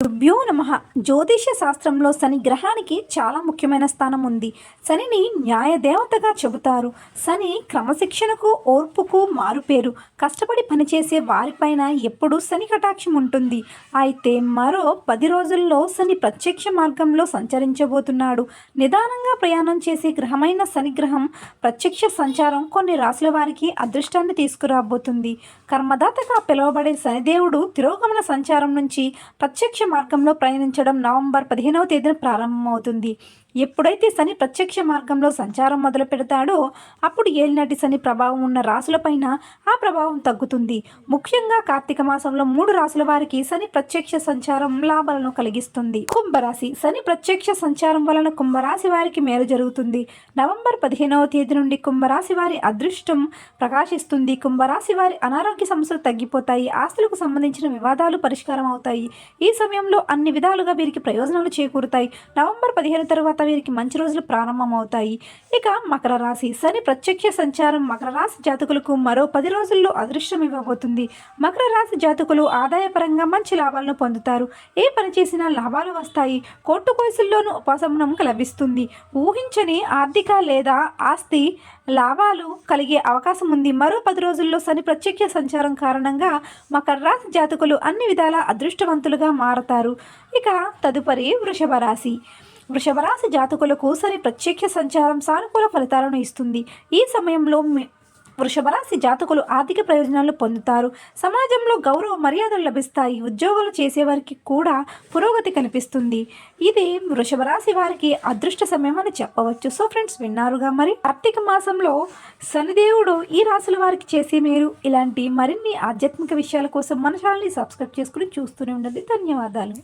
గురుభ్యో నమః. జ్యోతిష శాస్త్రంలో శని గ్రహానికి చాలా ముఖ్యమైన స్థానం ఉంది. శనిని న్యాయ దేవతగా చెబుతారు. శని క్రమశిక్షణకు, ఓర్పుకు మారుపేరు. కష్టపడి పనిచేసే వారిపైన ఎప్పుడూ శని కటాక్షం ఉంటుంది. అయితే మరో 10 రోజుల్లో శని ప్రత్యక్ష మార్గంలో సంచరించబోతున్నాడు. నిదానంగా ప్రయాణం చేసే గ్రహమైన శని గ్రహం ప్రత్యక్ష సంచారం కొన్ని రాశుల వారికి అదృష్టాన్ని తీసుకురాబోతుంది. కర్మదాతగా పిలువబడే శనిదేవుడు తిరోగమన సంచారం నుంచి ప్రత్యక్ష మార్గంలో ప్రయాణించడం నవంబర్ 15వ తేదీన ప్రారంభమవుతుంది. ఎప్పుడైతే శని ప్రత్యక్ష మార్గంలో సంచారం మొదలు పెడతాడో అప్పుడు ఏలినాటి శని ప్రభావం ఉన్న రాశులపైన ఆ ప్రభావం తగ్గుతుంది. ముఖ్యంగా కార్తీక మాసంలో 3 రాశుల వారికి శని ప్రత్యక్ష సంచారం లాభాలను కలిగిస్తుంది. కుంభరాశి. శని ప్రత్యక్ష సంచారం వలన కుంభరాశి వారికి మేలు జరుగుతుంది. నవంబర్ 15వ తేదీ నుండి కుంభరాశి వారి అదృష్టం ప్రకాశిస్తుంది. కుంభరాశి వారి అనారోగ్య సమస్యలు తగ్గిపోతాయి. ఆస్తులకు సంబంధించిన వివాదాలు పరిష్కారం అవుతాయి. ఈ సమయంలో అన్ని విధాలుగా వీరికి ప్రయోజనాలు చేకూరుతాయి. నవంబర్ 15 తర్వాత వీరికి మంచి రోజులు ప్రారంభమవుతాయి. ఇక మకర రాశి. శని ప్రత్యక్ష సంచారం మకర రాశి జాతకులకు మరో 10 రోజుల్లో అదృష్టం ఇవ్వబోతుంది. మకర రాశి జాతకులు ఆదాయపరంగా మంచి లాభాలను పొందుతారు. ఏ పని చేసినా లాభాలు వస్తాయి. కోర్టు కేసుల్లోనూ ఉపశమనం లభిస్తుంది. ఊహించని ఆర్థిక లేదా ఆస్తి లాభాలు కలిగే అవకాశం ఉంది. మరో 10 రోజుల్లో శని ప్రత్యక్ష సంచారం కారణంగా మకర రాశి జాతకులు అన్ని విధాల అదృష్టవంతులుగా మారతారు. ఇక తదుపరి వృషభ రాశి. వృషభ రాశి జాతకులకు శని ప్రత్యక్ష సంచారం సానుకూల ఫలితాలను ఇస్తుంది. ఈ సమయంలో వృషభ రాశి జాతకులు ఆర్థిక ప్రయోజనాలు పొందుతారు. సమాజంలో గౌరవ మర్యాదలు లభిస్తాయి. ఉద్యోగాలు చేసేవారికి కూడా పురోగతి కనిపిస్తుంది. ఇది వృషభ రాశి వారికి అదృష్ట సమయం అని చెప్పవచ్చు. సో ఫ్రెండ్స్, విన్నారుగా మరి కార్తీక మాసంలో శనిదేవుడు ఈ రాశుల వారికి చేసే మేలు. ఇలాంటి మరిన్ని ఆధ్యాత్మిక విషయాల కోసం మన ఛానల్ని సబ్స్క్రైబ్ చేసుకుని చూస్తూనే ఉండండి. ధన్యవాదాలు.